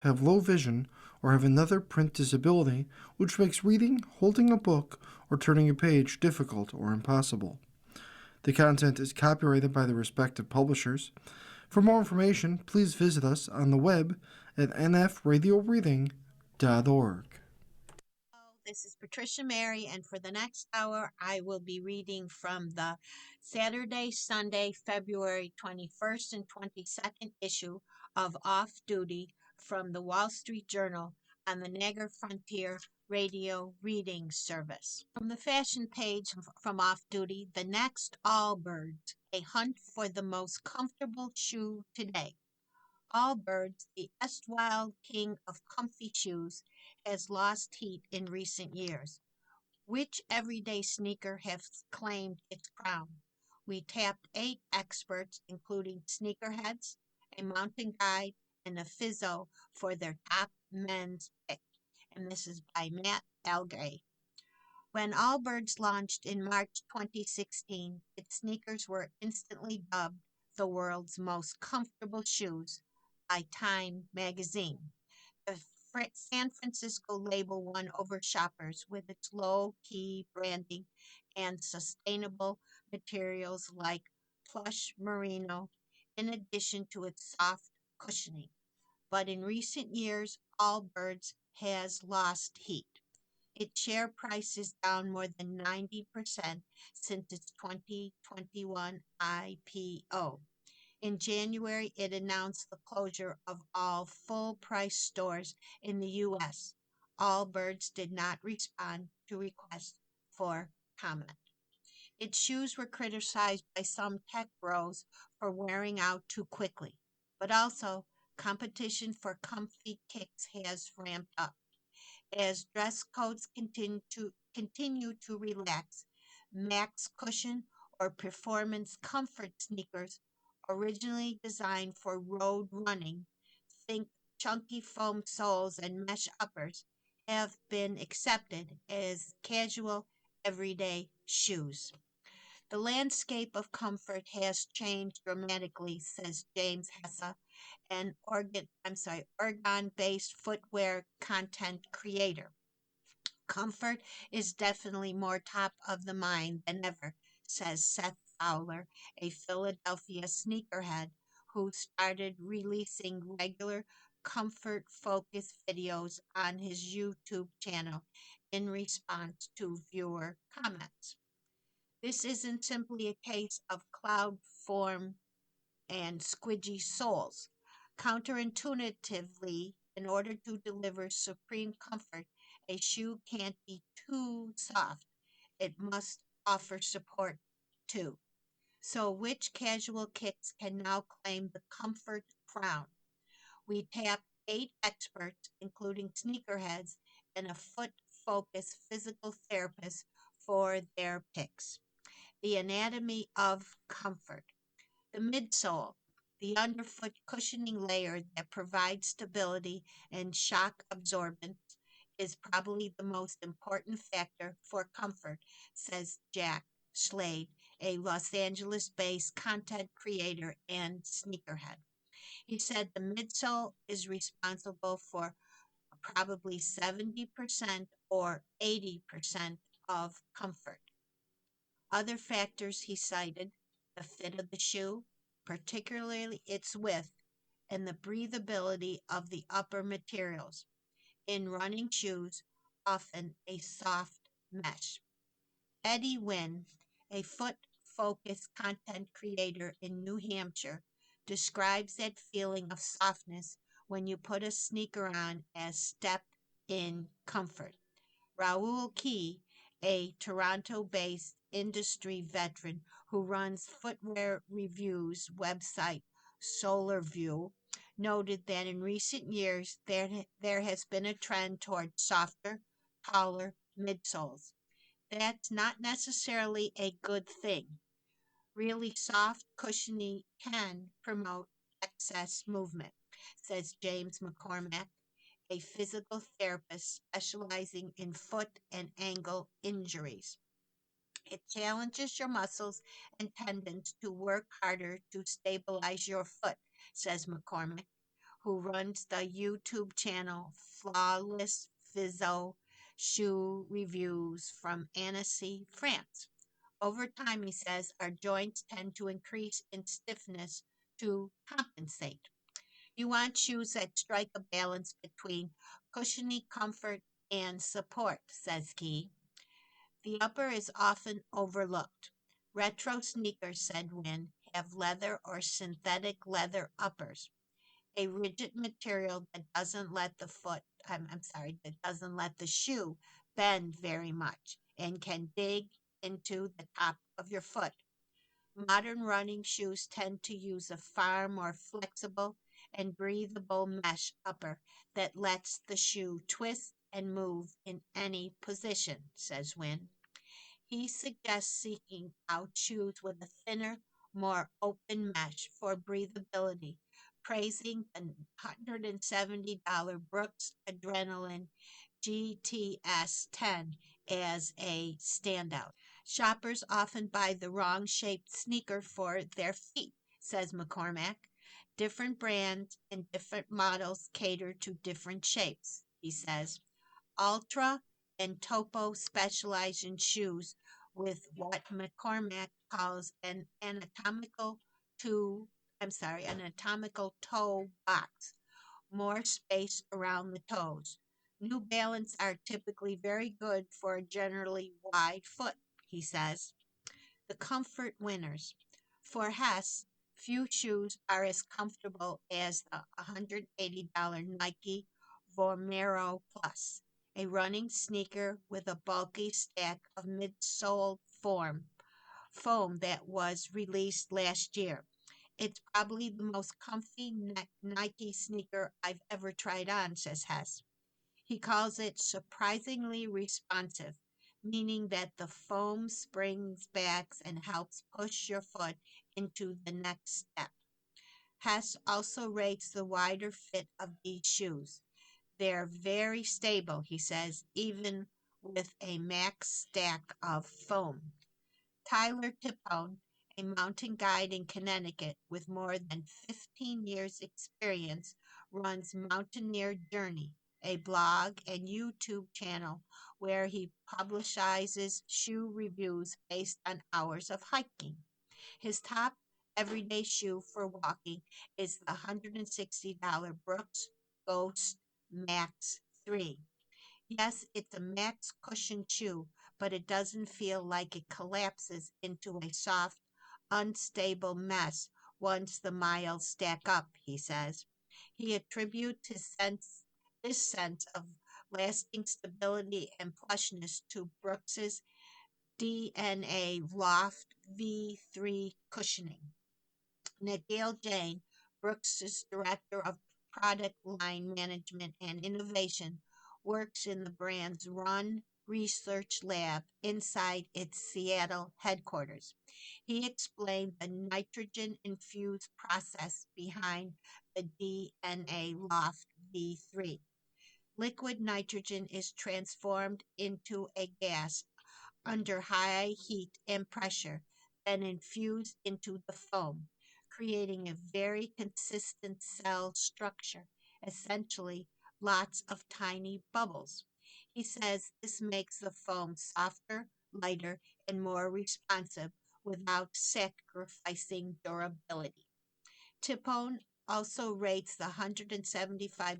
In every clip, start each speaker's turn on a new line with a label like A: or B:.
A: have low vision, or have another print disability which makes reading, holding a book, or turning a page difficult or impossible. The content is copyrighted by the respective publishers. For more information, please visit us on the web at nfradioreading.org.
B: Hello, this is Patricia Mary, and for the next hour, I will be reading from the Saturday, Sunday, February 21st and 22nd issue of Off Duty from the Wall Street Journal on the Niagara Frontier Radio Reading Service. From the fashion page from Off Duty, the next Allbirds, a hunt for the most comfortable shoe today. Allbirds, the erstwhile king of comfy shoes, has lost heat in recent years. Which everyday sneaker has claimed its crown? We tapped 8 experts, including sneakerheads, a mountain guide, and a physio for their top men's pick. And this is by Matt Algay. When Allbirds launched in March 2016, its sneakers were instantly dubbed the world's most comfortable shoes by Time magazine. The San Francisco label won over shoppers with its low key branding and sustainable materials like plush merino, in addition to its soft cushioning. But in recent years, Allbirds has lost heat. Its share price is down more than 90% since its 2021 IPO. In January, it announced the closure of all full price stores in the U.S. Allbirds did not respond to requests for comment. Its shoes were criticized by some tech bros for wearing out too quickly, but also competition for comfy kicks has ramped up. As dress codes continue to relax, max cushion or performance comfort sneakers originally designed for road running, think chunky foam soles and mesh uppers, have been accepted as casual everyday shoes. The landscape of comfort has changed dramatically, says James Hessa, an Oregon-based footwear content creator. Comfort is definitely more top of the mind than ever, says Seth Fowler, a Philadelphia sneakerhead who started releasing regular comfort focused videos on his YouTube channel in response to viewer comments. This isn't simply a case of cloud form and squidgy soles. Counterintuitively, in order to deliver supreme comfort, a shoe can't be too soft. It must offer support too. So, which casual kicks can now claim the comfort crown? We tapped 8 experts, including sneakerheads and a foot focused physical therapist, for their picks. The anatomy of comfort. The midsole, the underfoot cushioning layer that provides stability and shock absorbance, is probably the most important factor for comfort, says Jack Slade, a Los Angeles based content creator and sneakerhead. He said the midsole is responsible for probably 70% or 80% of comfort. Other factors he cited: the fit of the shoe, particularly its width, and the breathability of the upper materials. In running shoes, often a soft mesh. Eddie Wynn, a foot focused content creator in New Hampshire, describes that feeling of softness when you put a sneaker on as step in comfort. Raoul Key, a Toronto based industry veteran who runs footwear reviews website Solar View, noted that in recent years there has been a trend toward softer, taller midsoles. That's not necessarily a good thing. Really soft, cushiony can promote excess movement, says James McCormack, a physical therapist specializing in foot and ankle injuries. It challenges your muscles and tendons to work harder to stabilize your foot, says McCormack, who runs the YouTube channel Flawless Fizzo Shoe Reviews from Annecy, France. Over time, he says, our joints tend to increase in stiffness to compensate. You want shoes that strike a balance between cushiony comfort and support, says Key. The upper is often overlooked. Retro sneakers, said Wynn, have leather or synthetic leather uppers, a rigid material that doesn't let the that doesn't let the shoe bend very much and can dig into the top of your foot. Modern running shoes tend to use a far more flexible and breathable mesh upper that lets the shoe twist and move in any position, says Wynn. He suggests seeking out shoes with a thinner, more open mesh for breathability, praising the $170 Brooks Adrenaline GTS 10 as a standout. Shoppers often buy the wrong shaped sneaker for their feet, says McCormack. Different brands and different models cater to different shapes, he says. Ultra and Topo specialize in shoes with what McCormack calls an anatomical toe box, more space around the toes. New Balance are typically very good for a generally wide foot, he says. The comfort winners. For Hess, few shoes are as comfortable as the $180 Nike Vomero Plus, a running sneaker with a bulky stack of midsole foam that was released last year. It's probably the most comfy Nike sneaker I've ever tried on, says Hess. He calls it surprisingly responsive, meaning that the foam springs back and helps push your foot into the next step. Hess also rates the wider fit of these shoes. They're very stable, he says, even with a max stack of foam. Tyler Tipone, a mountain guide in Connecticut with more than 15 years' experience, runs Mountaineer Journey, a blog and YouTube channel where he publicizes shoe reviews based on hours of hiking. His top everyday shoe for walking is the $160 Brooks Ghost Max 3. Yes, it's a max cushion shoe, but it doesn't feel like it collapses into a soft, unstable mess once the miles stack up, he says. He attributes this sense of lasting stability and plushness to Brooks's DNA Loft V3 cushioning. Nigel Jane, Brooks's director of product line management and innovation, works in the brand's Run Research Lab inside its Seattle headquarters. He explained the nitrogen infused process behind the DNA Loft V3. Liquid nitrogen is transformed into a gas under high heat and pressure, then infused into the foam, creating a very consistent cell structure, essentially lots of tiny bubbles. He says this makes the foam softer, lighter, and more responsive without sacrificing durability. Tipone also rates the $175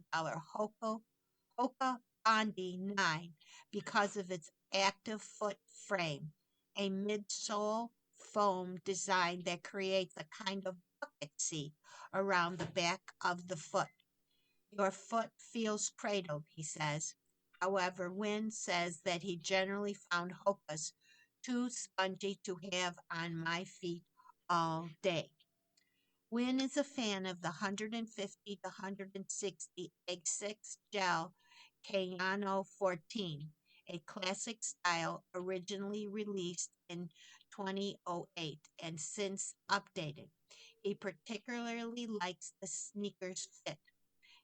B: Hoka Bondi 9 because of its active foot frame, a midsole foam design that creates a kind of bucket seat around the back of the foot. Your foot feels cradled, he says. However, Wynn says that he generally found Hokas too spongy to have on my feet all day. Wynn is a fan of the 150 to 160 Egg 6 Gel Kayano 14, a classic style originally released in 2008 and since updated. He particularly likes the sneaker's fit.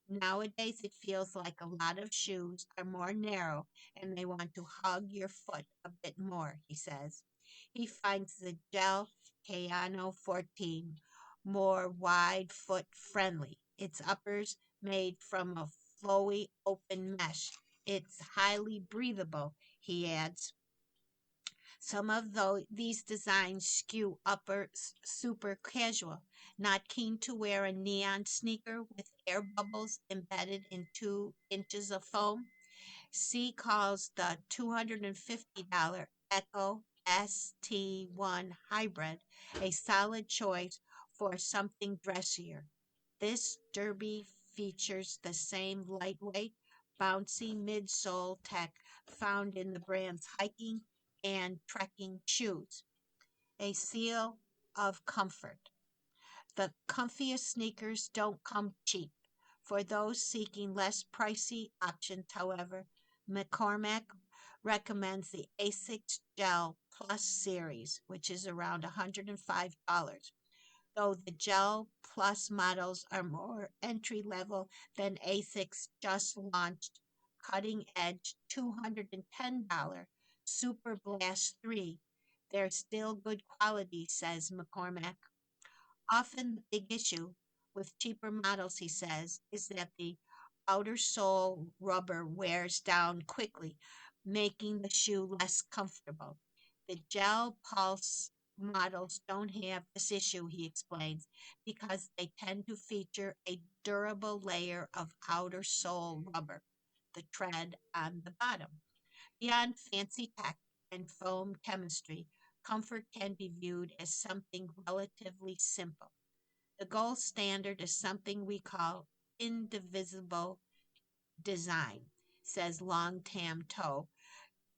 B: Nowadays, it feels like a lot of shoes are more narrow and they want to hug your foot a bit more, he says. He finds the gel Kayano 14 more wide foot friendly. Its uppers made from a flowy open mesh. It's highly breathable, he adds. Some of these designs skew upper super casual, not keen to wear a neon sneaker with air bubbles embedded in 2 inches of foam. C calls the $250 Echo ST1 Hybrid a solid choice for something dressier. This derby features the same lightweight, bouncy midsole tech found in the brand's hiking and trekking shoes, a seal of comfort. The comfiest sneakers don't come cheap. For those seeking less pricey options, however, McCormack recommends the Asics Gel Plus series, which is around $105, though the Gel Plus models are more entry level than Asics just launched cutting edge $210 Super Blast 3. They're still good quality, says McCormack. Often the big issue with cheaper models, he says, is that the outer sole rubber wears down quickly, making the shoe less comfortable. The gel pulse models don't have this issue, he explains, because they tend to feature a durable layer of outer sole rubber, the tread on the bottom. Beyond fancy tech and foam chemistry, comfort can be viewed as something relatively simple. The gold standard is something we call indivisible design, says Long Tam To,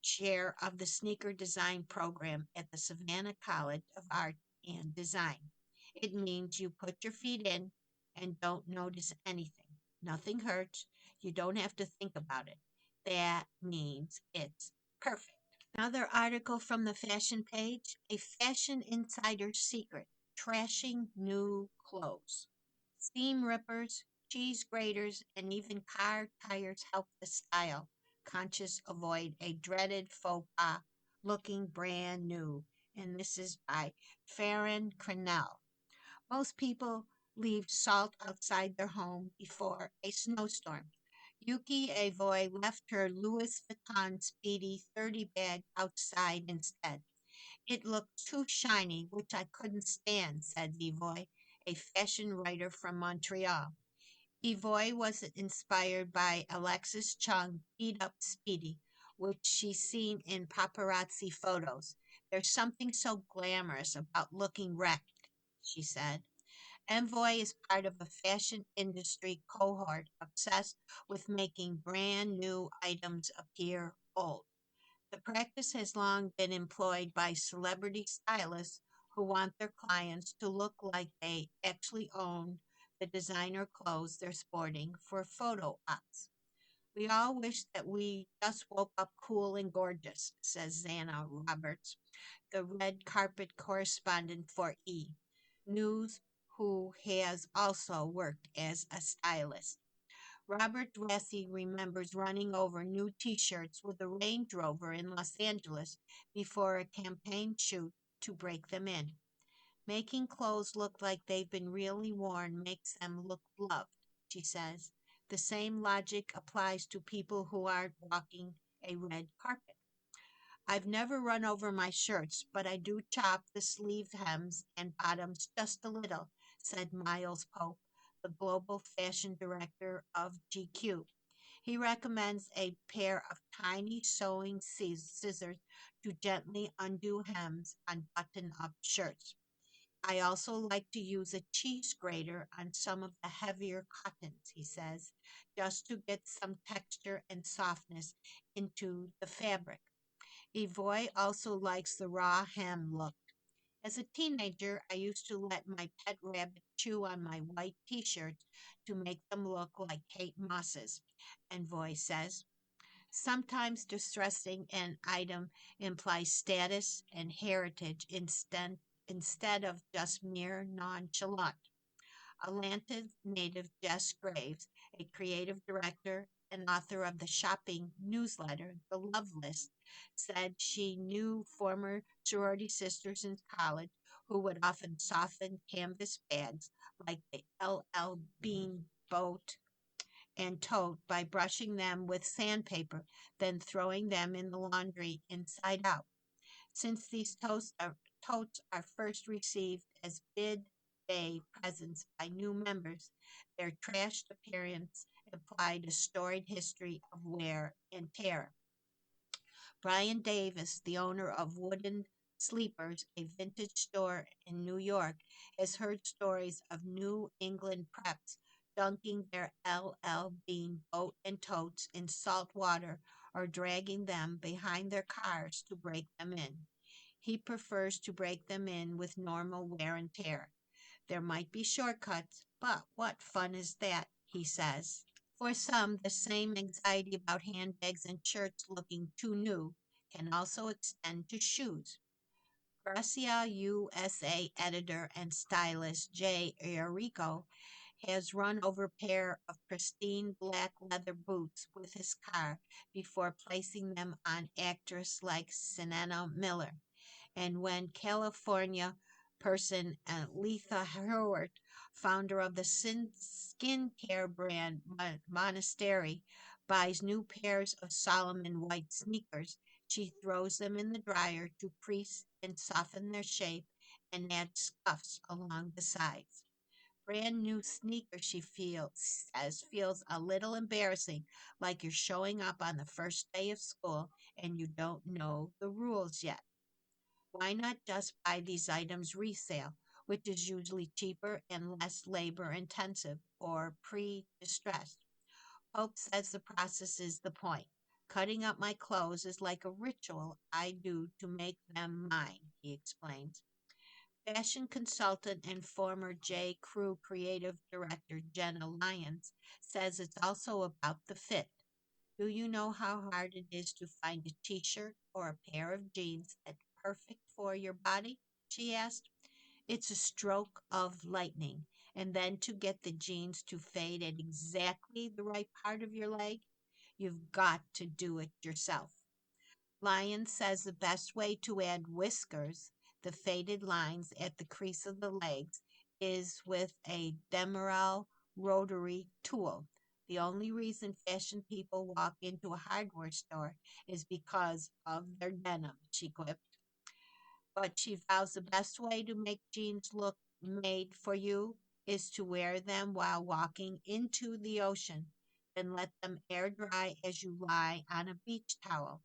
B: chair of the sneaker design program at the Savannah College of Art and Design. It means you put your feet in and don't notice anything. Nothing hurts. You don't have to think about it. That means it's perfect. Another article from the fashion page, a fashion insider's secret, trashing new clothes. Seam rippers, cheese graters, and even car tires help the style conscious avoid a dreaded faux pas looking brand new. And this is by Farron Crenell. Most people leave salt outside their home before a snowstorm. Yuki Avoy left her Louis Vuitton Speedy 30 bag outside instead. It looked too shiny, which I couldn't stand, said Evoy, a fashion writer from Montreal. Evoy was inspired by Alexis Chung beat up Speedy, which she's seen in paparazzi photos. There's something so glamorous about looking wrecked, she said. Envoy is part of a fashion industry cohort obsessed with making brand new items appear old. The practice has long been employed by celebrity stylists who want their clients to look like they actually own the designer clothes they're sporting for photo ops. We all wish that we just woke up cool and gorgeous, says Zana Roberts, the red carpet correspondent for E! News, who has also worked as a stylist. Robert Dressy remembers running over new t shirts with a Range Rover in Los Angeles before a campaign shoot to break them in. Making clothes look like they've been really worn makes them look loved, she says. The same logic applies to people who aren't walking a red carpet. I've never run over my shirts, but I do chop the sleeve hems and bottoms just a little, said Miles Pope, the global fashion director of GQ. He recommends a pair of tiny sewing scissors to gently undo hems on button up shirts. I also like to use a cheese grater on some of the heavier cottons, he says, just to get some texture and softness into the fabric. Evoy also likes the raw hem look. As a teenager, I used to let my pet rabbit chew on my white t shirts to make them look like Kate Moss's, Envoy says. Sometimes distressing an item implies status and heritage instead of just mere nonchalant. Atlanta native Jess Graves, a creative director and author of the shopping newsletter, The Love List, said she knew former sorority sisters in college who would often soften canvas bags like the LL Bean boat and tote by brushing them with sandpaper, then throwing them in the laundry inside out. Since these totes are first received as bid day presents by new members, their trashed appearance implied a storied history of wear and tear. Brian Davis, the owner of Wooden Sleepers, a vintage store in New York, has heard stories of New England preps dunking their LL Bean boat and totes in salt water or dragging them behind their cars to break them in. He prefers to break them in with normal wear and tear. There might be shortcuts, but what fun is that, he says. For some, the same anxiety about handbags and shirts looking too new can also extend to shoes. Gracia USA editor and stylist Jay Iorico has run over a pair of pristine black leather boots with his car before placing them on actress like Sienna Miller. And when California person Letha Howard, founder of the skincare brand Monastery, buys new pairs of Solomon white sneakers, she throws them in the dryer to crease and soften their shape and add scuffs along the sides. Brand new sneakers, feels a little embarrassing, like you're showing up on the first day of school and you don't know the rules yet. Why not just buy these items resale, which is usually cheaper and less labor intensive or pre-distressed? Hope says the process is the point. Cutting up my clothes is like a ritual I do to make them mine, he explains. Fashion consultant and former J. Crew creative director Jenna Lyons says it's also about the fit. Do you know how hard it is to find a t shirt or a pair of jeans that's perfect for your body? She asked. It's a stroke of lightning. And then to get the jeans to fade at exactly the right part of your leg, you've got to do it yourself. Lyons says the best way to add whiskers, the faded lines at the crease of the legs, is with a Demerol rotary tool. The only reason fashion people walk into a hardware store is because of their denim, she quipped. But she vows the best way to make jeans look made for you is to wear them while walking into the ocean, then let them air dry as you lie on a beach towel,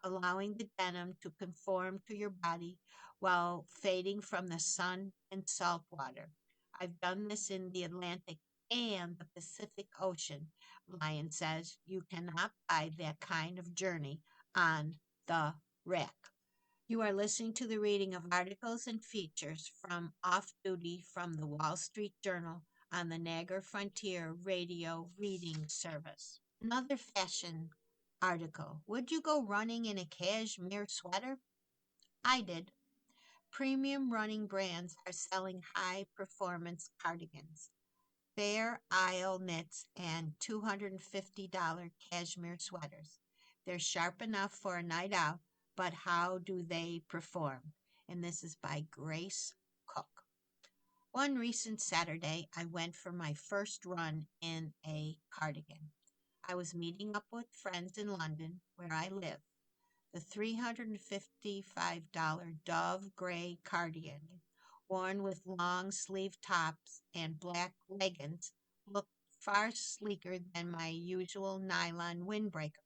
B: allowing the denim to conform to your body while fading from the sun and salt water. I've done this in the Atlantic and the Pacific Ocean, Lyon says. You cannot buy that kind of journey on the rack. You are listening to the reading of articles and features from Off Duty from the Wall Street Journal on the Niagara Frontier Radio Reading Service. Another fashion article. Would you go running in a cashmere sweater? I did. Premium running brands are selling high performance cardigans, Fair Isle knits, and $250 cashmere sweaters. They're sharp enough for a night out, but how do they perform? And this is by Grace Cook. One recent Saturday, I went for my first run in a cardigan. I was meeting up with friends in London, where I live. The $355 Dove Gray cardigan, worn with long sleeve tops and black leggings, looked far sleeker than my usual nylon windbreaker.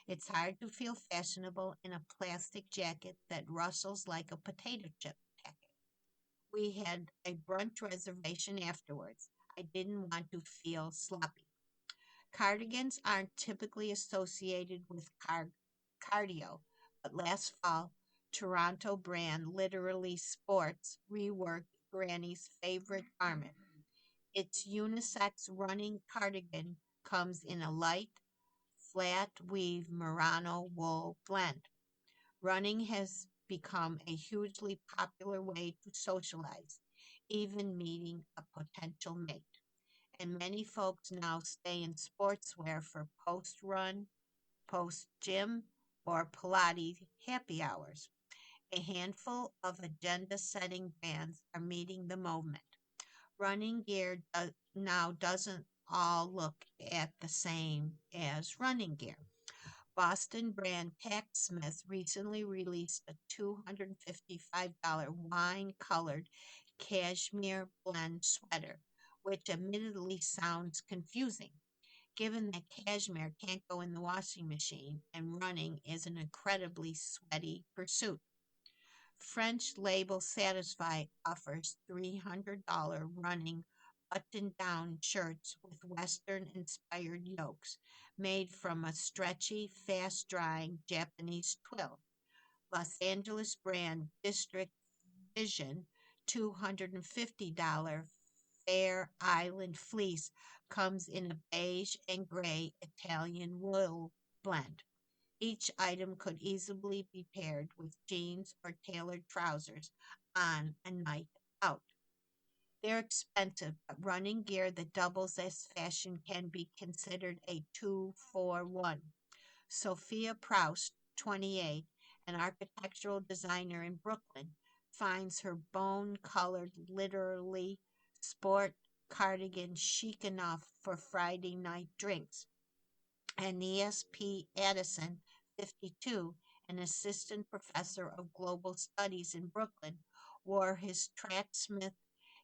B: It's hard to feel fashionable in a plastic jacket that rustles like a potato chip packet. We had a brunch reservation afterwards. I didn't want to feel sloppy. Cardigans aren't typically associated with cardio, but last fall, Toronto brand Literally Sports reworked Granny's favorite garment. Its unisex running cardigan comes in a light, flat weave merino wool blend. Running has become a hugely popular way to socialize, even meeting a potential mate. And many folks now stay in sportswear for post run, post gym, or Pilates happy hours. A handful of agenda setting brands are meeting the moment. Running gear now doesn't all look at the same as running gear. Boston brand Packsmith recently released a $255 wine colored cashmere blend sweater, which admittedly sounds confusing, given that cashmere can't go in the washing machine and running is an incredibly sweaty pursuit. French label Satisfy offers $300 running button down shirts with Western inspired yokes made from a stretchy, fast drying Japanese twill. Los Angeles brand District Vision $250 Fair Island fleece comes in a beige and gray Italian wool blend. Each item could easily be paired with jeans or tailored trousers on a night out. They're expensive, but running gear that doubles as fashion can be considered a 2-for-1. Sophia Proust, 28, an architectural designer in Brooklyn, finds her bone colored, literally sport cardigan chic enough for Friday night drinks. And ESP Addison, 52, an assistant professor of global studies in Brooklyn, wore his Tracksmith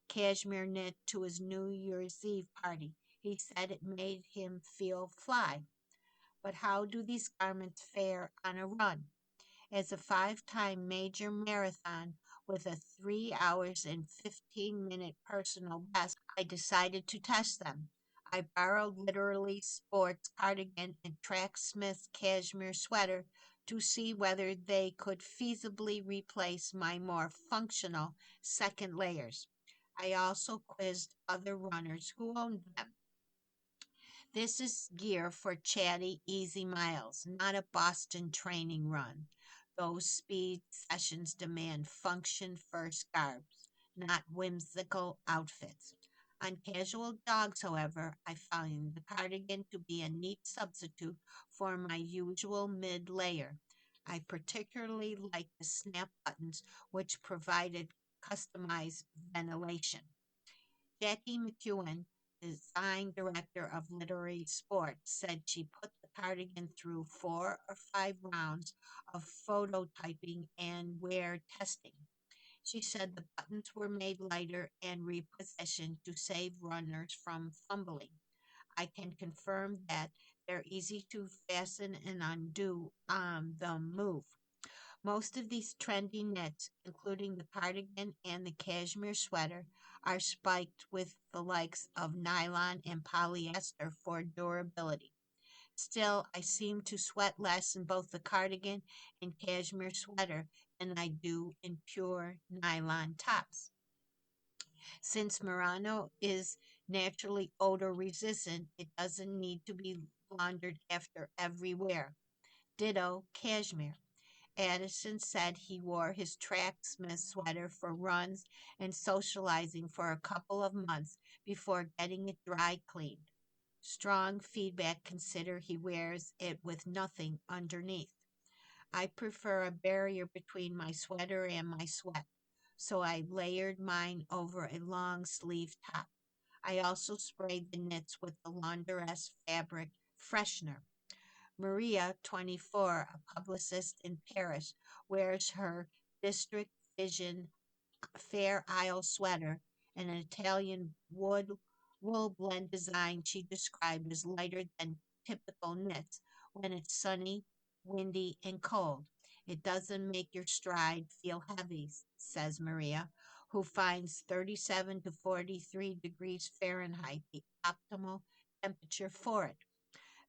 B: cashmere knit to his New Year's Eve party. He said it made him feel fly. But how do these garments fare on a run? As a five-time major marathon with a 3 hours and 15-minute personal best, I decided to test them. I borrowed literally sports cardigan and Tracksmith cashmere sweater to see whether they could feasibly replace my more functional second layers. I also quizzed other runners who owned them. This is gear for chatty, easy miles, not a Boston training run. Those speed sessions demand function first garbs, not whimsical outfits. On casual jogs, however, I found the cardigan to be a neat substitute for my usual mid layer. I particularly liked the snap buttons, which provided customized ventilation. Jackie McEwen, design director of Literary Sports, said she put the cardigan through 4 or 5 rounds of phototyping and wear testing. She said the buttons were made lighter and repositioned to save runners from fumbling. I can confirm that they're easy to fasten and undo on the move. Most of these trendy knits, including the cardigan and the cashmere sweater, are spiked with the likes of nylon and polyester for durability. Still, I seem to sweat less in both the cardigan and cashmere sweater than I do in pure nylon tops. Since Murano is naturally odor resistant, it doesn't need to be laundered after every wear. Ditto cashmere. Addison said he wore his Tracksmith sweater for runs and socializing for a couple of months before getting it dry cleaned. Strong feedback consider he wears it with nothing underneath. I prefer a barrier between my sweater and my sweat, so I layered mine over a long sleeve top. I also sprayed the knits with the launderess fabric freshener. Maria, 24, a publicist in Paris, wears her District Vision Fair Isle sweater and an Italian wool blend design she described as lighter than typical knits when it's sunny, windy, and cold. It doesn't make your stride feel heavy, says Maria, who finds 37 to 43 degrees Fahrenheit the optimal temperature for it.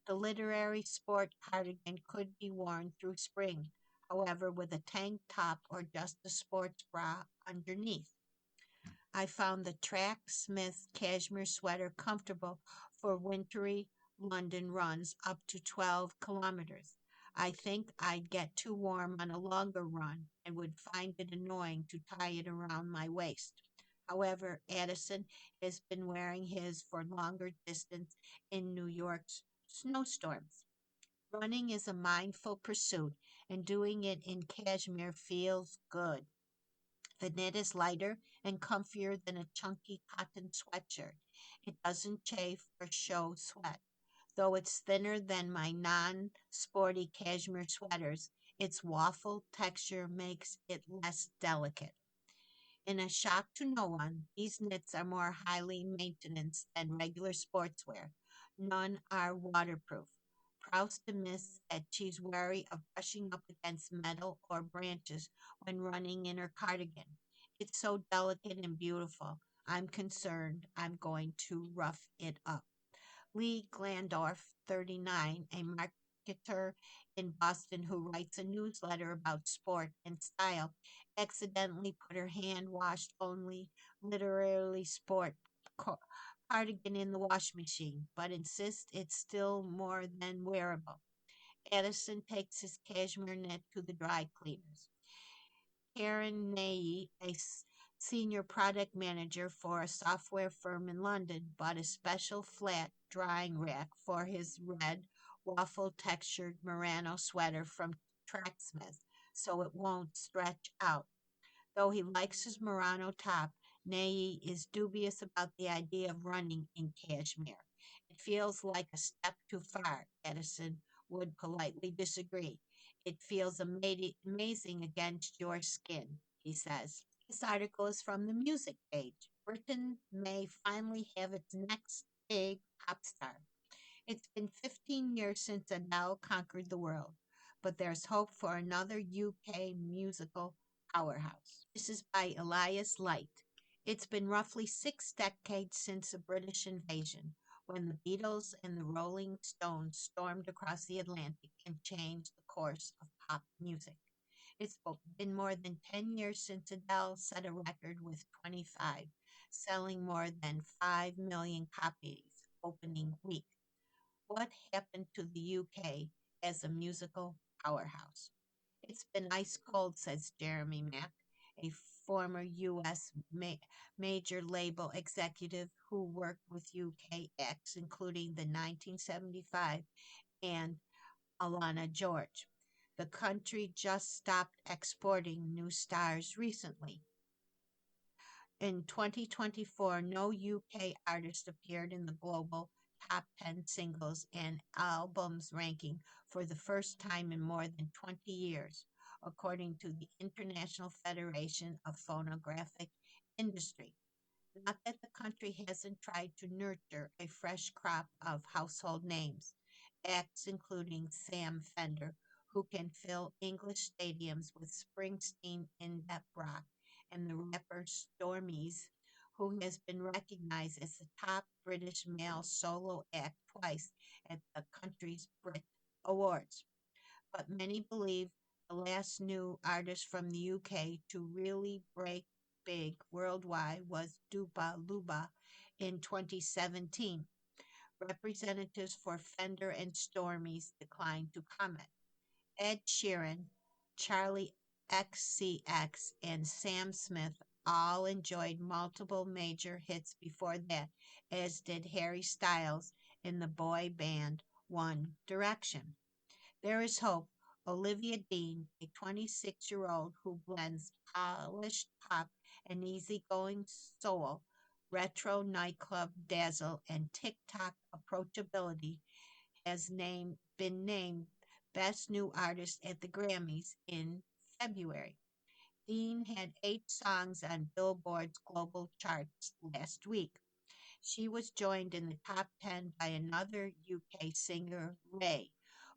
B: The literary sport cardigan could be worn through spring, however, with a tank top or just a sports bra underneath. I found the Tracksmith cashmere sweater comfortable for wintry London runs up to 12 kilometers. I think I'd get too warm on a longer run and would find it annoying to tie it around my waist. However, Addison has been wearing his for longer distance in New York's snowstorms. Running is a mindful pursuit, and doing it in cashmere feels good. The knit is lighter and comfier than a chunky cotton sweatshirt. It doesn't chafe or show sweat. Though it's thinner than my non sporty cashmere sweaters, its waffle texture makes it less delicate. In a shock to no one, these knits are more highly maintenance than regular sportswear. None are waterproof. Proust admits that she's wary of brushing up against metal or branches when running in her cardigan. It's so delicate and beautiful. I'm concerned I'm going to rough it up. Lee Glandorf, 39, a marketer in Boston who writes a newsletter about sport and style, accidentally put her hand washed only literally sport co- cardigan in the wash machine, but insists it's still more than wearable. Edison takes his cashmere knit to the dry cleaners. Karen Ney, senior product manager for a software firm in London, bought a special flat drying rack for his red waffle textured merino sweater from Tracksmith so it won't stretch out. Though he likes his Murano top, Ney is dubious about the idea of running in cashmere. It feels like a step too far, Edison would politely disagree. It feels amazing against your skin, he says. This article is from the music page. Britain may finally have its next big pop star. It's been 15 years since Adele conquered the world, but there's hope for another UK musical powerhouse. This is by Elias Light. It's been roughly 6 decades since the British invasion, when the Beatles and the Rolling Stones stormed across the Atlantic and changed the course of pop music. It's been more than 10 years since Adele set a record with 25, selling more than 5 million copies opening week. What happened to the UK as a musical powerhouse? It's been ice cold, says Jeremy Mack, a former U.S. major label executive who worked with UK acts, including the 1975 and Alana George. The country just stopped exporting new stars recently. In 2024, no UK artist appeared in the global top 10 singles and albums ranking for the first time in more than 20 years, according to the International Federation of Phonographic Industry. Not that the country hasn't tried to nurture a fresh crop of household names, acts including Sam Fender, who can fill English stadiums with Springsteen in depth rock, and the rapper Stormies, who has been recognized as the top British male solo act twice at the country's Brit Awards. But many believe the last new artist from the UK to really break big worldwide was Dupa Luba in 2017. Representatives for Fender and Stormies declined to comment. Ed Sheeran, Charlie XCX, and Sam Smith all enjoyed multiple major hits before that, as did Harry Styles in the boy band One Direction. There is hope. Olivia Dean, a 26-year-old who blends polished pop and easygoing soul, retro nightclub dazzle, and TikTok approachability, been named Best New Artist at the Grammys in February. Dean had 8 songs on Billboard's global charts last week. She was joined in the top 10 by another UK singer, Ray,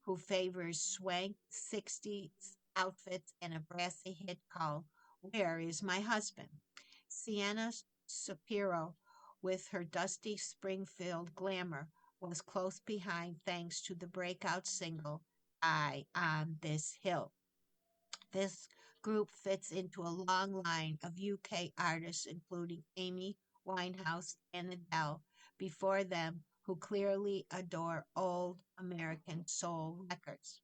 B: who favors swank 60s outfits and a brassy hit called Where Is My Husband? Sienna Shapiro, with her dusty Springfield glamour, was close behind thanks to the breakout single I On This Hill. This group fits into a long line of UK artists, including Amy Winehouse and Adele, before them, who clearly adore old American soul records.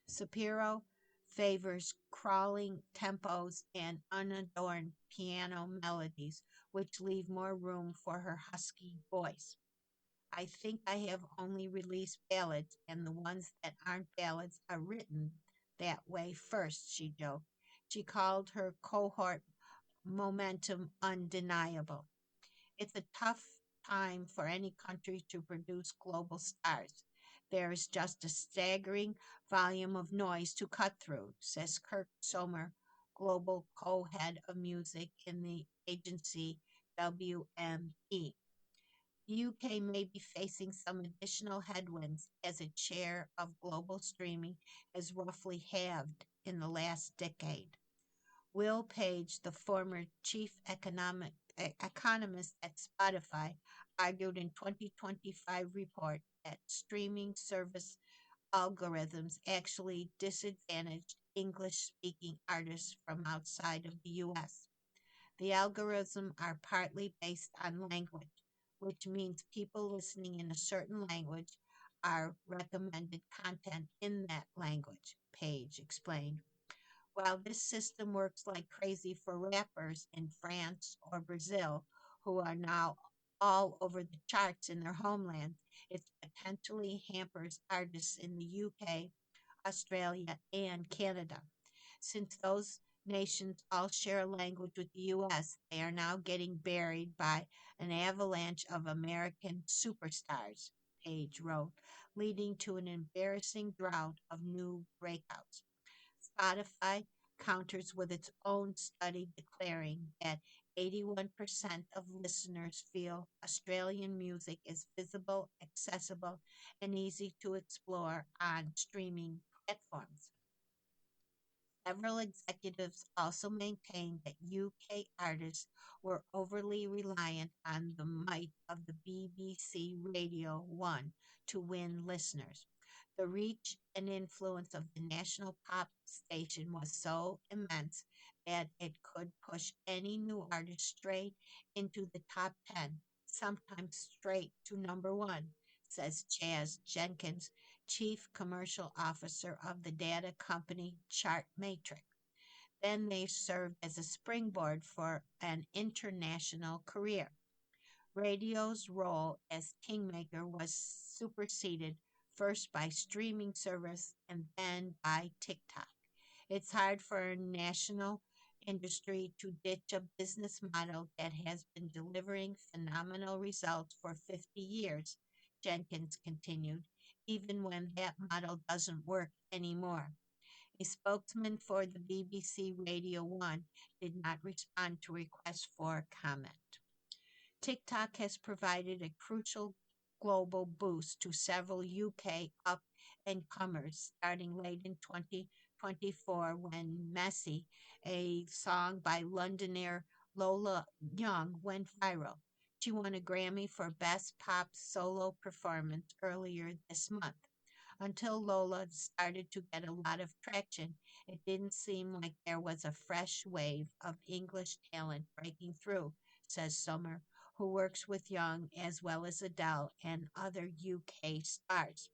B: Shapiro favors crawling tempos and unadorned piano melodies, which leave more room for her husky voice. I think I have only released ballads, and the ones that aren't ballads are written that way first, she joked. She called her cohort momentum undeniable. It's a tough time for any country to produce global stars. There is just a staggering volume of noise to cut through, says Kirk Sommer, global co head of music in the agency WME. The UK may be facing some additional headwinds as its share of global streaming has roughly halved in the last decade. Will Page, the former economist at Spotify, argued in 2025 report that streaming service algorithms actually disadvantaged English-speaking artists from outside of the US. The algorithms are partly based on language, which means people listening in a certain language are recommended content in that language, Page explained. While this system works like crazy for rappers in France or Brazil, who are now all over the charts in their homeland, it potentially hampers artists in the UK, Australia, and Canada. Since those nations all share a language with the US, they are now getting buried by an avalanche of American superstars, Page wrote, leading to an embarrassing drought of new breakouts. Spotify counters with its own study declaring that 81% of listeners feel Australian music is visible, accessible, and easy to explore on streaming platforms. Several executives also maintained that UK artists were overly reliant on the might of the BBC Radio 1 to win listeners. The reach and influence of the national pop station was so immense that it could push any new artist straight into the top 10, sometimes straight to number one, says Chaz Jenkins, chief commercial officer of the data company Chartmetric. Then they served as a springboard for an international career. Radio's role as kingmaker was superseded first by streaming service and then by TikTok. It's hard for a national industry to ditch a business model that has been delivering phenomenal results for 50 years, Jenkins continued, even when that model doesn't work anymore. A spokesman for the BBC Radio 1 did not respond to requests for comment. TikTok has provided a crucial global boost to several UK up and comers starting late in 2024 when Messy, a song by Londoner Lola Young, went viral. She won a Grammy for Best Pop Solo Performance earlier this month. Until Lola started to get a lot of traction, it didn't seem like there was a fresh wave of English talent breaking through, says Summer, who works with Young as well as Adele and other UK stars.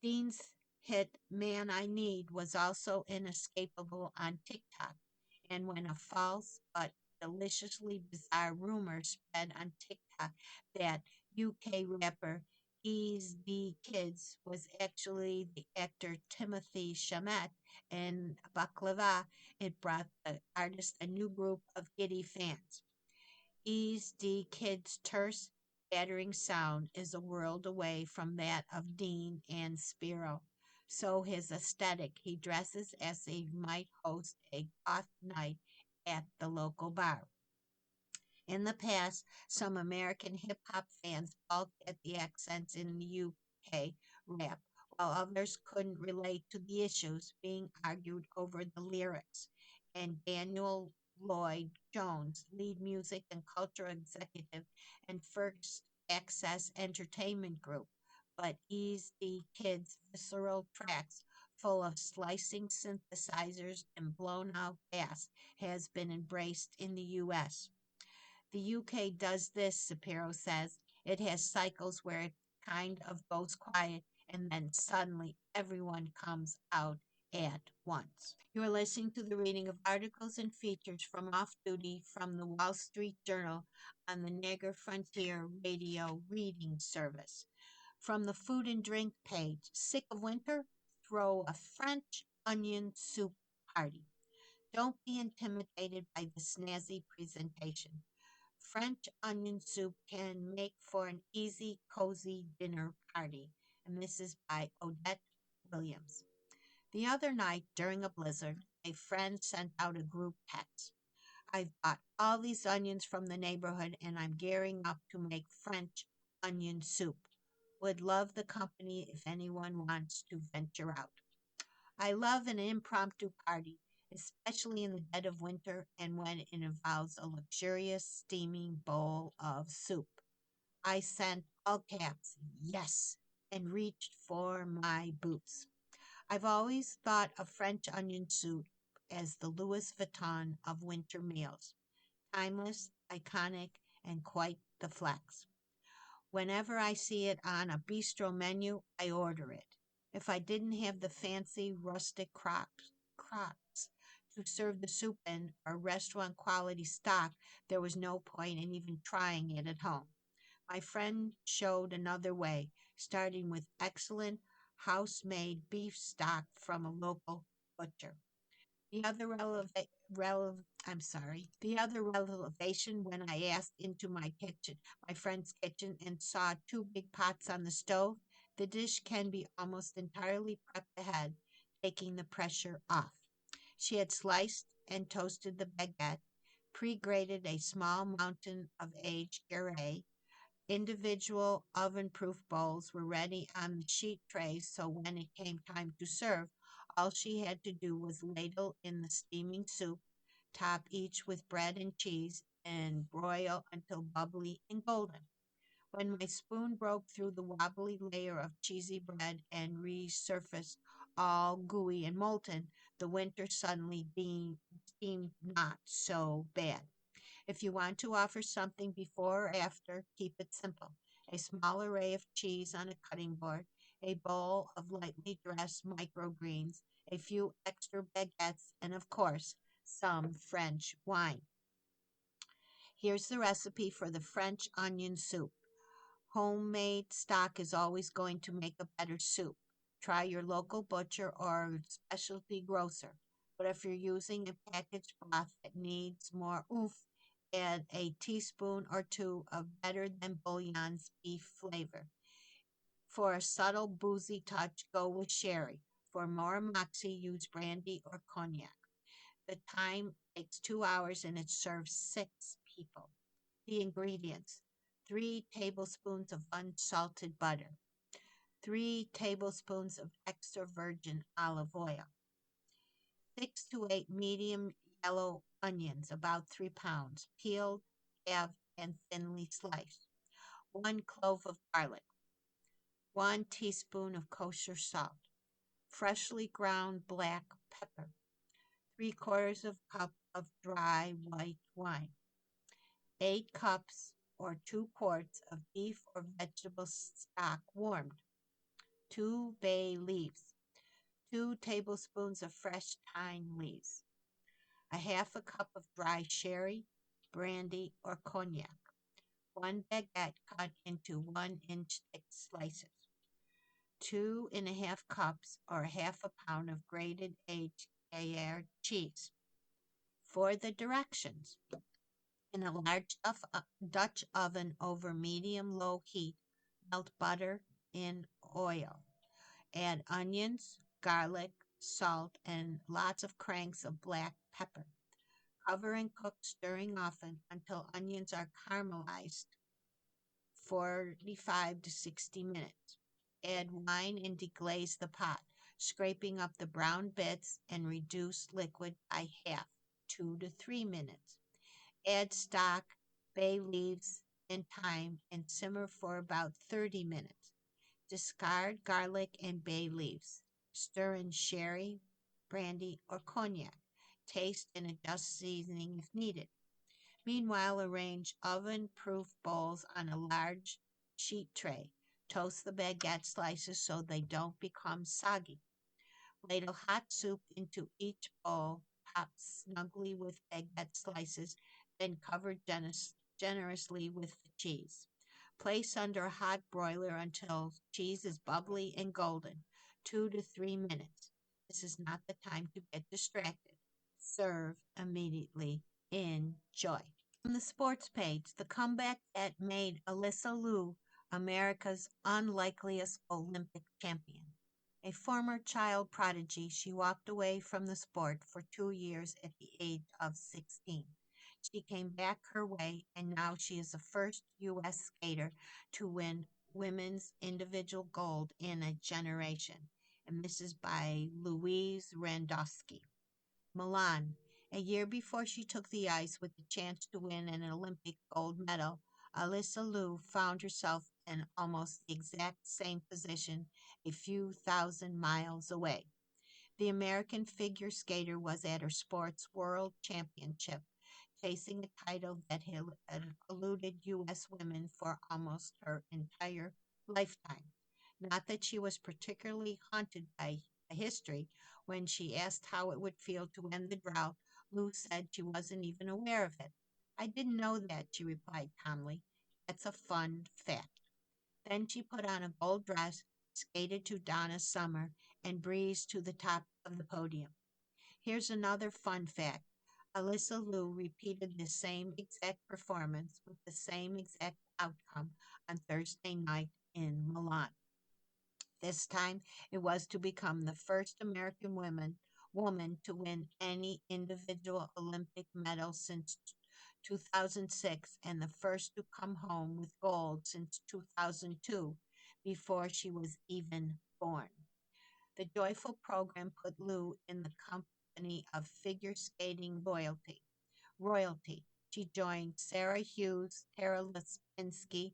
B: Dean's hit Man I Need was also inescapable on TikTok, and when a false but deliciously bizarre rumor spread on TikTok that UK rapper Ease the Kids was actually the actor Timothy Chalamet in Baklava, it brought the artist a new group of giddy fans. Ease D Kid's terse, battering sound is a world away from that of Dean and Spiro. So his aesthetic, he dresses as he might host a goth night at the local bar. In the past, some American hip hop fans balked at the accents in the UK rap, while others couldn't relate to the issues being argued over the lyrics. And Daniel Lloyd Jones, lead music and culture executive and First Access Entertainment Group, but Ease the Kids' visceral tracks full of slicing synthesizers and blown out bass has been embraced in the US. The UK does this, Shapiro says. It has cycles where it kind of goes quiet and then suddenly everyone comes out at once. You are listening to the reading of articles and features from Off Duty from the Wall Street Journal on the Niagara Frontier Radio Reading Service. From the food and drink page, sick of winter? Throw a French onion soup party. Don't be intimidated by the snazzy presentation. French onion soup can make for an easy, cozy dinner party. And this is by Odette Williams. The other night during a blizzard, a friend sent out a group text. I've bought all these onions from the neighborhood and I'm gearing up to make French onion soup. Would love the company if anyone wants to venture out. I love an impromptu party, especially in the dead of winter and when it involves a luxurious steaming bowl of soup. I sent all caps, yes, and reached for my boots. I've always thought of French onion soup as the Louis Vuitton of winter meals. Timeless, iconic, and quite the flex. Whenever I see it on a bistro menu, I order it. If I didn't have the fancy rustic crocks to serve the soup in or restaurant quality stock, there was no point in even trying it at home. My friend showed another way, starting with excellent house-made beef stock from a local butcher. The other the other revelation when I asked into my friend's kitchen, and saw two big pots on the stove, the dish can be almost entirely prepped ahead, taking the pressure off. She had sliced and toasted the baguette, pre-grated a small mountain of aged Gruyere. Individual oven-proof bowls were ready on the sheet trays, so when it came time to serve, all she had to do was ladle in the steaming soup, top each with bread and cheese, and broil until bubbly and golden. When my spoon broke through the wobbly layer of cheesy bread and resurfaced all gooey and molten, the winter suddenly seemed not so bad. If you want to offer something before or after, keep it simple. A small array of cheese on a cutting board, a bowl of lightly dressed microgreens, a few extra baguettes, and of course, some French wine. Here's the recipe for the French onion soup. Homemade stock is always going to make a better soup. Try your local butcher or specialty grocer. But if you're using a packaged broth that needs more oomph, add a teaspoon or two of better than bouillon's beef flavor. For a subtle boozy touch, go with sherry. For more moxie, use brandy or cognac. The time takes 2 hours and it serves 6 people. The ingredients: 3 tablespoons of unsalted butter, 3 tablespoons of extra virgin olive oil, 6 to 8 medium yellow onions, about 3 pounds, peeled, halved, and thinly sliced, 1 clove of garlic, 1 teaspoon of kosher salt, freshly ground black pepper, 3/4 of a cup of dry white wine, 8 cups or 2 quarts of beef or vegetable stock warmed, 2 bay leaves, 2 tablespoons of fresh thyme leaves, a half a cup of dry sherry, brandy, or cognac, 1 baguette cut into 1 inch thick slices, 2.5 cups or half a pound of grated aged Gruyere cheese. For the directions: in a large Dutch oven over medium-low heat, melt butter in oil. Add onions, garlic, salt, and lots of cranks of black pepper. Cover and cook, stirring often until onions are caramelized, 45 to 60 minutes. Add wine and deglaze the pot, scraping up the brown bits and reduce liquid by half, 2 to 3 minutes. Add stock, bay leaves, and thyme and simmer for about 30 minutes. Discard garlic and bay leaves. Stir in sherry, brandy, or cognac. Taste and adjust seasoning if needed. Meanwhile, arrange oven-proof bowls on a large sheet tray. Toast the baguette slices so they don't become soggy. Ladle hot soup into each bowl, top snugly with baguette slices, then cover generously with the cheese. Place under a hot broiler until cheese is bubbly and golden, 2 to 3 minutes. This is not the time to get distracted. Serve immediately. Enjoy. On the sports page, the comeback that made Alyssa Liu America's unlikeliest Olympic champion. A former child prodigy, she walked away from the sport for 2 years at the age of 16. She came back her way, and now she is the first U.S. skater to win women's individual gold in a generation. And this is by Louise Randowski. Milan. A year before she took the ice with the chance to win an Olympic gold medal, Alyssa Liu found herself in almost the exact same position a few thousand miles away. The American figure skater was at her sports world championship, chasing a title that had eluded U.S. women for almost her entire lifetime. Not that she was particularly haunted by history. When she asked how it would feel to end the drought, Lou said she wasn't even aware of it. I didn't know that, she replied calmly. That's a fun fact. Then she put on a gold dress, skated to Donna's Summer, and breezed to the top of the podium. Here's another fun fact. Alyssa Liu repeated the same exact performance with the same exact outcome on Thursday night in Milan. This time it was to become the first American woman to win any individual Olympic medal since 2006 and the first to come home with gold since 2002 before she was even born. The joyful program put Lou in the company of figure skating royalty. She joined Sarah Hughes, Tara Lipinski,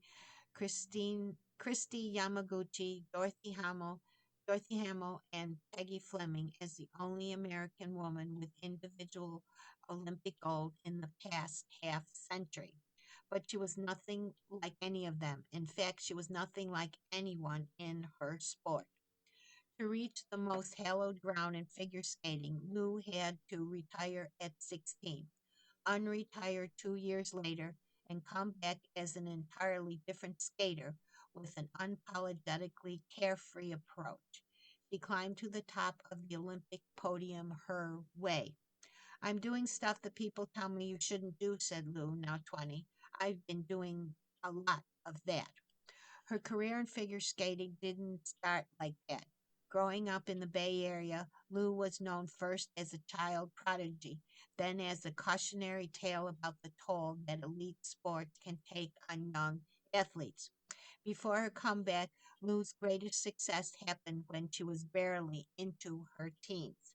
B: Christy Yamaguchi, Dorothy Hamill, and Peggy Fleming as the only American woman with individual Olympic gold in the past half century. But she was nothing like any of them. In fact, she was nothing like anyone in her sport. To reach the most hallowed ground in figure skating, Lou had to retire at 16, unretire 2 years later, and come back as an entirely different skater with an unapologetically carefree approach. She climbed to the top of the Olympic podium her way. I'm doing stuff that people tell me you shouldn't do, said Lou, now 20. I've been doing a lot of that. Her career in figure skating didn't start like that. Growing up in the Bay Area, Lou was known first as a child prodigy, then as a cautionary tale about the toll that elite sports can take on young athletes. Before her comeback, Lou's greatest success happened when she was barely into her teens.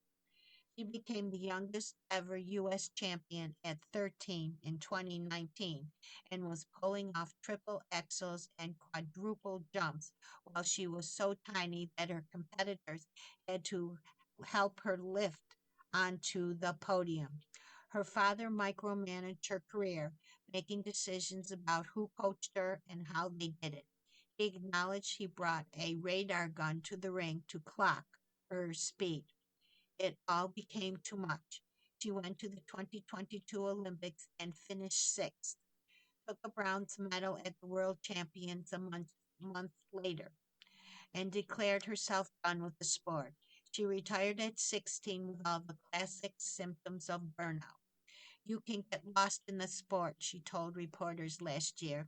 B: She became the youngest ever U.S. champion at 13 in 2019 and was pulling off triple X's and quadruple jumps while she was so tiny that her competitors had to help her lift onto the podium. Her father micromanaged her career, making decisions about who coached her and how they did it. He acknowledged he brought a radar gun to the ring to clock her speed. It all became too much. She went to the 2022 Olympics and finished sixth, took a bronze medal at the World Champions a month later, and declared herself done with the sport. She retired at 16 with all the classic symptoms of burnout. You can get lost in the sport, she told reporters last year.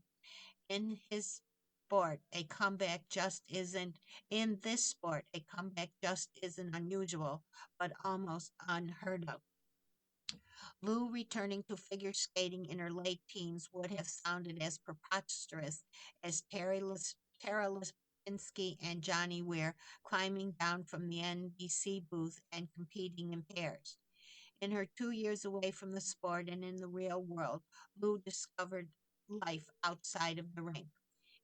B: In his sport, a comeback just isn't in this sport, a comeback just isn't unusual, but almost unheard of. Lou returning to figure skating in her late teens would have sounded as preposterous as Tara Lipinski and Johnny Weir climbing down from the NBC booth and competing in pairs. In her 2 years away from the sport and in the real world, Lou discovered life outside of the ring.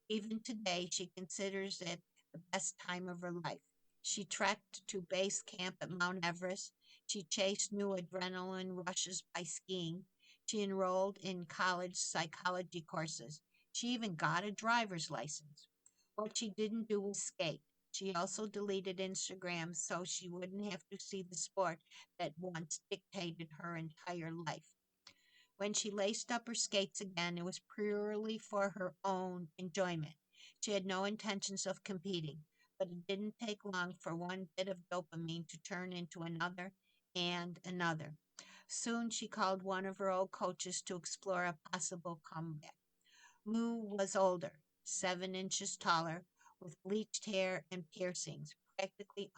B: Even today, she considers it the best time of her life. She trekked to base camp at Mount Everest. She chased new adrenaline rushes by skiing. She enrolled in college psychology courses. She even got a driver's license. What she didn't do was skate. She also deleted Instagram so she wouldn't have to see the sport that once dictated her entire life. When she laced up her skates again, it was purely for her own enjoyment. She had no intentions of competing, but it didn't take long for one bit of dopamine to turn into another and another. Soon she called one of her old coaches to explore a possible comeback. Lou was older, 7 inches taller, with bleached hair and piercings, practically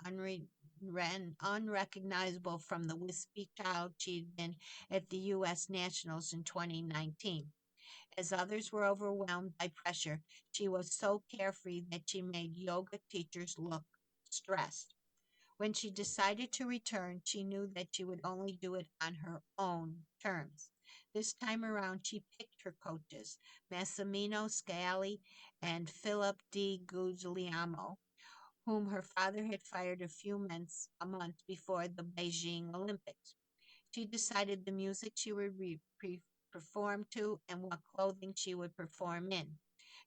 B: unrecognizable from the wispy child she'd been at the U.S. Nationals in 2019. As others were overwhelmed by pressure, she was so carefree that she made yoga teachers look stressed. When she decided to return, she knew that she would only do it on her own terms. This time around, she picked her coaches, Massimino Scali and Philip Di Guglielmo, whom her father had fired a month before the Beijing Olympics. She decided the music she would perform to and what clothing she would perform in.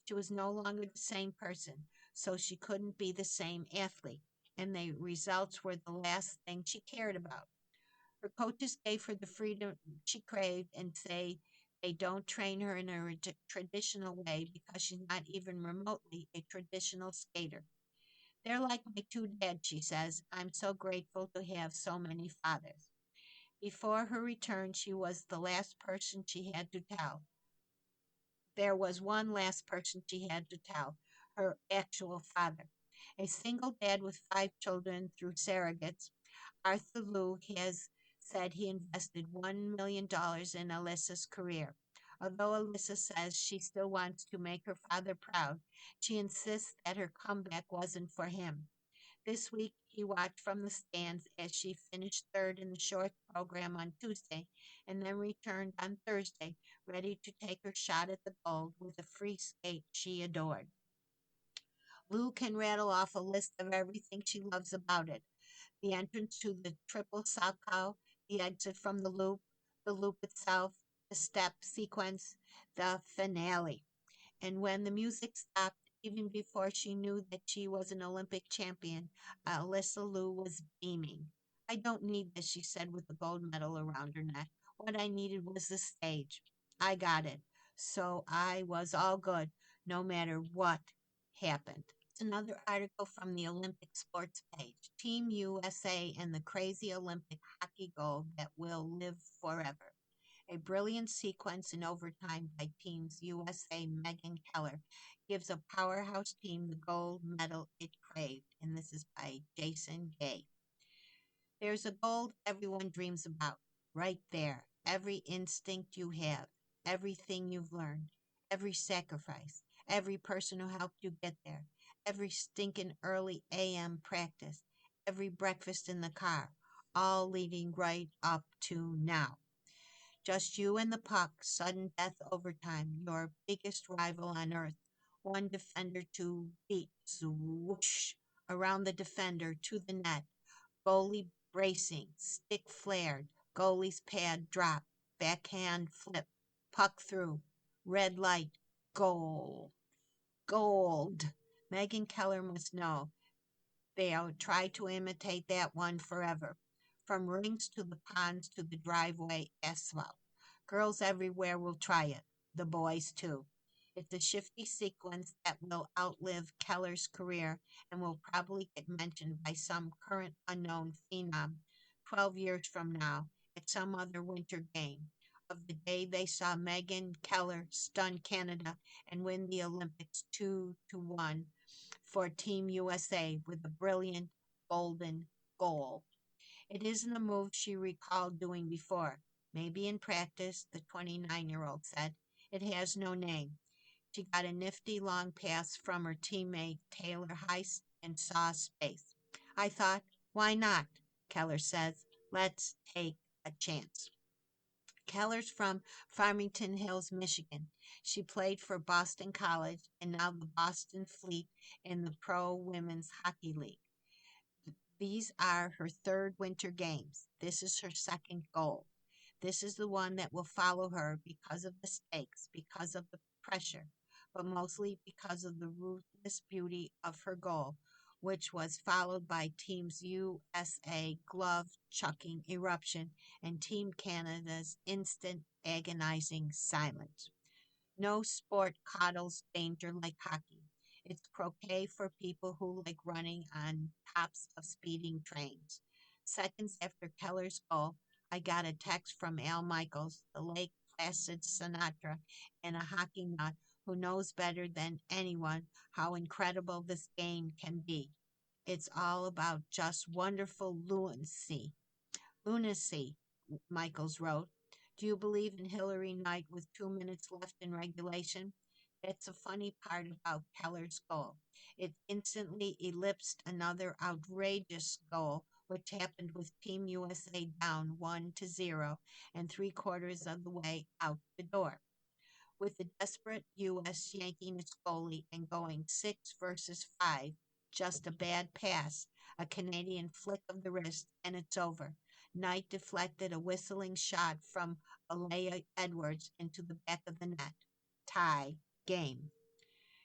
B: She was no longer the same person, so she couldn't be the same athlete, and the results were the last thing she cared about. Her coaches gave her the freedom she craved and say they don't train her in a traditional way because she's not even remotely a traditional skater. They're like my two dads, she says. I'm so grateful to have so many fathers. Before her return, she was the last person she had to tell. There was one last person she had to tell, her actual father. A single dad with 5 children through surrogates, Arthur Liu has said he invested $1 million in Alyssa's career. Although Alyssa says she still wants to make her father proud, she insists that her comeback wasn't for him. This week, he watched from the stands as she finished third in the short program on Tuesday and then returned on Thursday, ready to take her shot at the gold with a free skate she adored. Lou can rattle off a list of everything she loves about it: the entrance to the triple salchow, the exit from the loop itself, the step sequence, the finale. And when the music stopped, even before she knew that she was an Olympic champion, Alyssa Liu was beaming. I don't need this, she said with the gold medal around her neck. What I needed was the stage. I got it. So I was all good, no matter what happened. It's another article from the Olympic sports page. Team USA and the crazy Olympic hockey gold that will live forever. A brilliant sequence in overtime by Teams USA Megan Keller gives a powerhouse team the gold medal it craved. And this is by Jason Gay. There's a gold everyone dreams about, right there. Every instinct you have, everything you've learned, every sacrifice, every person who helped you get there, every stinking early AM practice, every breakfast in the car, all leading right up to now. Just you and the puck, sudden death overtime, your biggest rival on earth. One defender to beat, swoosh, around the defender to the net. Goalie bracing, stick flared, goalie's pad drop, backhand flip, puck through, red light, goal, gold. Megan Keller must know. They'll try to imitate that one forever. From rings to the ponds to the driveway asphalt. Girls everywhere will try it. The boys too. It's a shifty sequence that will outlive Keller's career and will probably get mentioned by some current unknown phenom 12 years from now at some other winter game of the day they saw Megan Keller stun Canada and win the Olympics 2-1 for Team USA with a brilliant golden goal. It isn't a move she recalled doing before. Maybe in practice, the 29-year-old said. It has no name. She got a nifty long pass from her teammate Taylor Heist and saw space. I thought, why not? Keller says, let's take a chance. Keller's from Farmington Hills, Michigan. She played for Boston College and now the Boston Fleet in the Pro Women's Hockey League. These are her third winter games. This is her second goal. This is the one that will follow her because of the stakes, because of the pressure, but mostly because of the ruthless beauty of her goal, which was followed by Team's USA glove chucking eruption and Team Canada's instant agonizing silence. No sport coddles danger like hockey. It's croquet for people who like running on tops of speeding trains. Seconds after Keller's goal, I got a text from Al Michaels, the late Placid Sinatra, and a hockey nut who knows better than anyone how incredible this game can be. It's all about just wonderful lunacy. Lunacy, Michaels wrote. Do you believe in Hillary Knight with 2 minutes left in regulation? That's a funny part about Keller's goal. It instantly ellipsed another outrageous goal, which happened with Team USA down 1-0 and three-quarters of the way out the door. With the desperate U.S. yanking its goalie and going 6 versus 5, just a bad pass, a Canadian flick of the wrist, and it's over. Knight deflected a whistling shot from Alea Edwards into the back of the net. Tie game.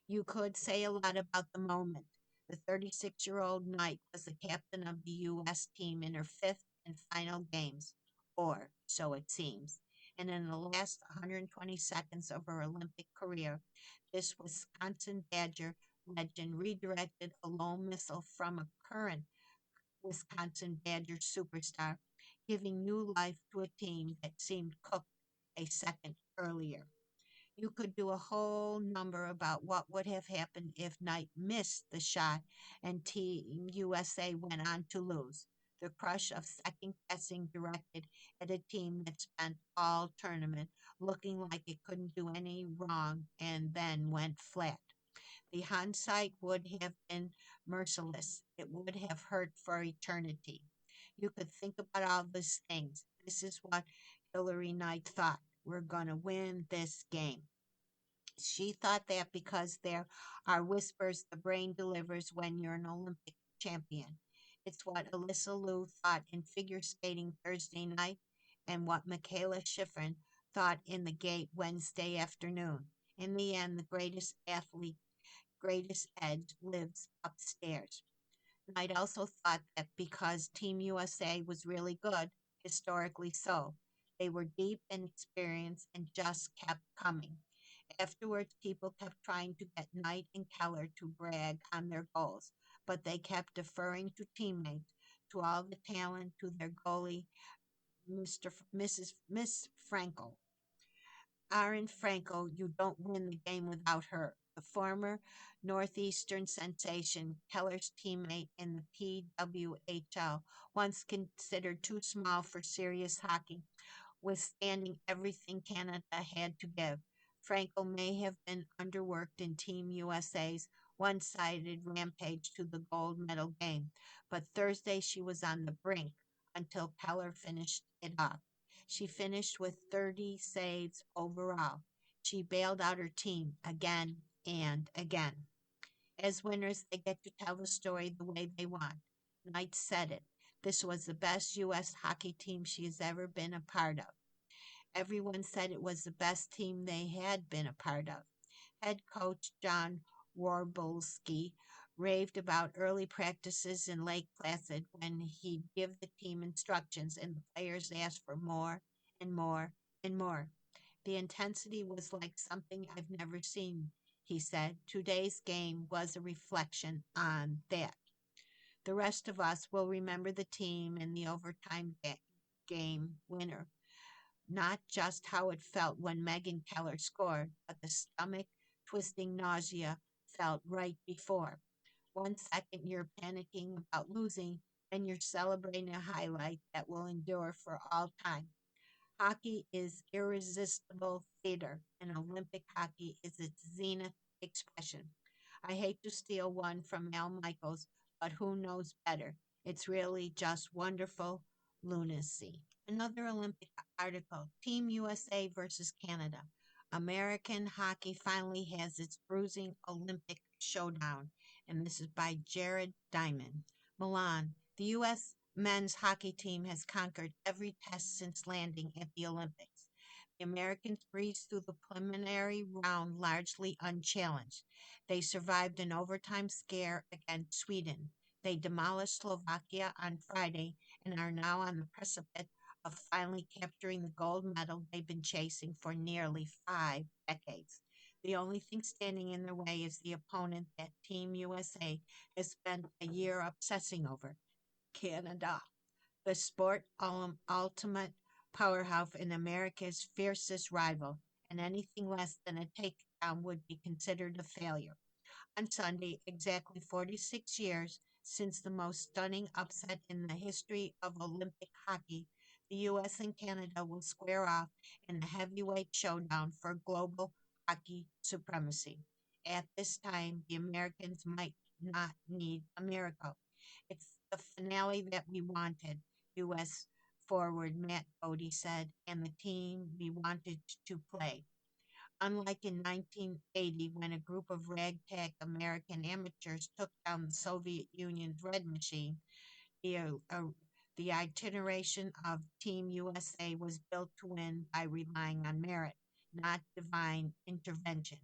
B: You could say a lot about the moment. The 36-year-old Knight was the captain of the U.S. team in her fifth and final games, or so it seems. And in the last 120 seconds of her Olympic career, this Wisconsin Badger legend redirected a lone missile from a current Wisconsin Badger superstar, giving new life to a team that seemed cooked a second earlier. You could do a whole number about what would have happened if Knight missed the shot and Team USA went on to lose. The crush of second guessing directed at a team that spent all tournament looking like it couldn't do any wrong and then went flat. The hindsight would have been merciless. It would have hurt for eternity. You could think about all these things. This is what Hillary Knight thought. We're going to win this game. She thought that because there are whispers the brain delivers when you're an Olympic champion. It's what Alyssa Liu thought in figure skating Thursday night and what Michaela Schifrin thought in the gate Wednesday afternoon. In the end, the greatest athlete, greatest edge lives upstairs. Knight also thought that because Team USA was really good, historically so, they were deep and experienced and just kept coming. Afterwards, people kept trying to get Knight and Keller to brag on their goals, but they kept deferring to teammates, to all the talent, to their goalie, Miss Frankel. Aaron Franco, you don't win the game without her. The former Northeastern sensation, Keller's teammate in the PWHL, once considered too small for serious hockey, withstanding everything Canada had to give. Franco may have been underworked in Team USA's one-sided rampage to the gold medal game, but Thursday she was on the brink until Keller finished it off. She finished with 30 saves overall. She bailed out her team again and again. As winners, they get to tell the story the way they want. Knight said it. This was the best U.S. hockey team she has ever been a part of. Everyone said it was the best team they had been a part of. Head coach John Warbolski raved about early practices in Lake Placid when he'd give the team instructions and the players asked for more and more and more. The intensity was like something I've never seen, he said. Today's game was a reflection on that. The rest of us will remember the team and the overtime game winner, not just how it felt when Megan Keller scored, but the stomach twisting nausea felt right before. 1 second you're panicking about losing, and you're celebrating a highlight that will endure for all time. Hockey is irresistible theater, and Olympic hockey is its zenith expression. I hate to steal one from Al Michaels, but who knows better? It's really just wonderful lunacy. Another Olympic article, Team USA versus Canada. American hockey finally has its bruising Olympic showdown, and this is by Jared Diamond. Milan, the U.S. men's hockey team has conquered every test since landing at the Olympics. The Americans breezed through the preliminary round largely unchallenged. They survived an overtime scare against Sweden. They demolished Slovakia on Friday and are now on the precipice of finally capturing the gold medal they've been chasing for nearly 5 decades. The only thing standing in their way is the opponent that Team USA has spent a year obsessing over, Canada. the sport ultimate powerhouse and America's fiercest rival, and anything less than a takedown would be considered a failure. On Sunday, exactly 46 years since the most stunning upset in the history of Olympic hockey, the U.S. and Canada will square off in a heavyweight showdown for global hockey supremacy. At this time, the Americans might not need a miracle. It's the finale that we wanted, U.S. forward Matt Bodie said, and the team we wanted to play. Unlike in 1980, when a group of ragtag American amateurs took down the Soviet Union's Red Machine, the, uh, uh, the iteration of Team USA was built to win by relying on merit, not divine intervention.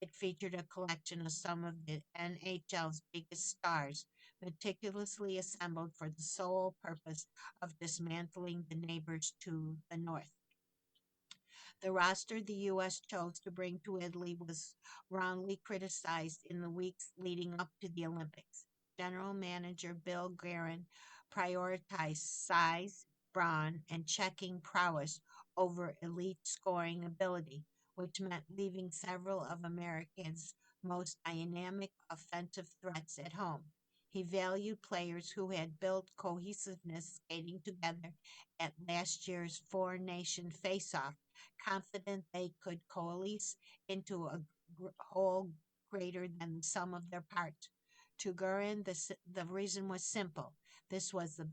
B: It featured a collection of some of the NHL's biggest stars, meticulously assembled for the sole purpose of dismantling the neighbors to the north. The roster the U.S. chose to bring to Italy was roundly criticized in the weeks leading up to the Olympics. General Manager Bill Guerin prioritized size, brawn, and checking prowess over elite scoring ability, which meant leaving several of America's most dynamic offensive threats at home. He valued players who had built cohesiveness skating together at last year's four nation face off, confident they could coalesce into a whole greater than the sum of their parts. To Gurin, the reason was simple. This was the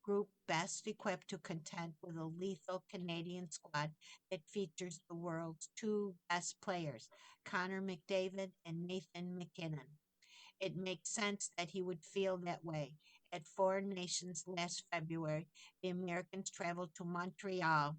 B: group best equipped to contend with a lethal Canadian squad that features the world's two best players, Connor McDavid and Nathan McKinnon. It makes sense that he would feel that way. At Four Nations last February, the Americans traveled to Montreal,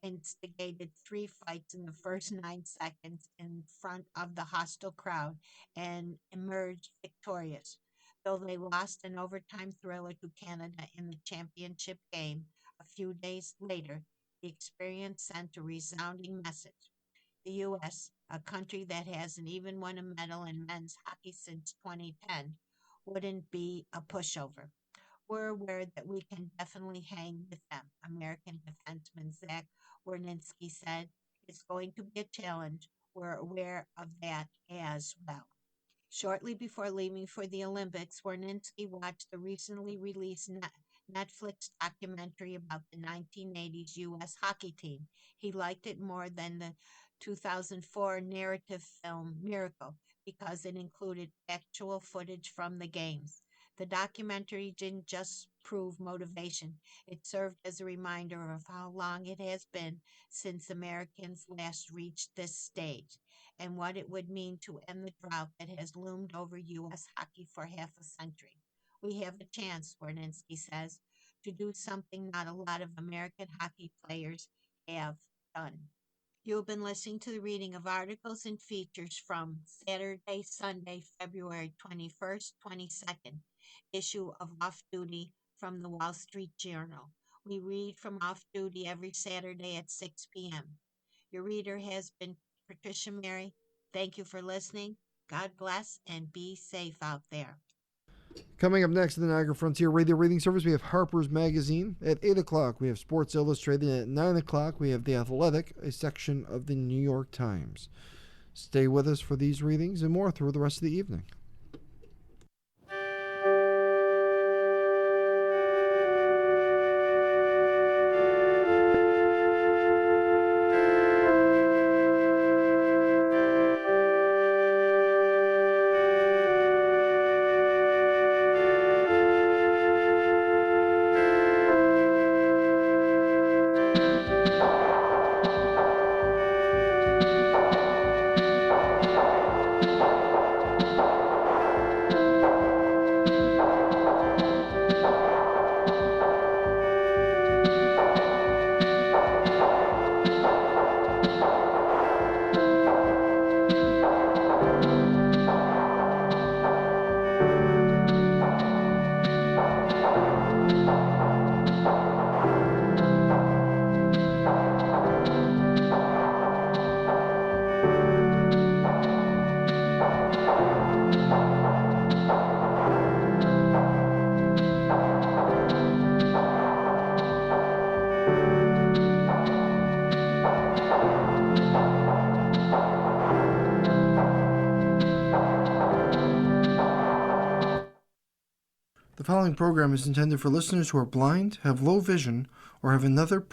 B: instigated three fights in the first 9 seconds in front of the hostile crowd, and emerged victorious. Though they lost an overtime thriller to Canada in the championship game a few days later, the experience sent a resounding message. The U.S., a country that hasn't even won a medal in men's hockey since 2010, wouldn't be a pushover. We're aware that we can definitely hang with them, American defenseman Zach Werninski said. It's going to be a challenge. We're aware of that as well. Shortly before leaving for the Olympics, Werninski watched the recently released Netflix documentary about the 1980s U.S. hockey team. He liked it more than the 2004 narrative film Miracle because it included actual footage from the games. The documentary didn't just prove motivation, it served as a reminder of how long it has been since Americans last reached this stage and what it would mean to end the drought that has loomed over U.S. hockey for half a century. We have a chance, Werninski says, to do something not a lot of American hockey players have done. You've been listening to the reading of articles and features from Saturday, Sunday, February 21st, 22nd, issue of Off Duty from the Wall Street Journal. We read from Off Duty every Saturday at 6 p.m. Your reader has been Patricia Mary. Thank you for listening. God bless and be safe out there.
A: Coming up next in the Niagara Frontier Radio Reading Service, we have Harper's Magazine. At 8 o'clock, we have Sports Illustrated. At 9 o'clock, we have The Athletic, a section of the New York Times. Stay with us for these readings and more through the rest of the evening. following program is intended for listeners who are blind, have low vision, or have another print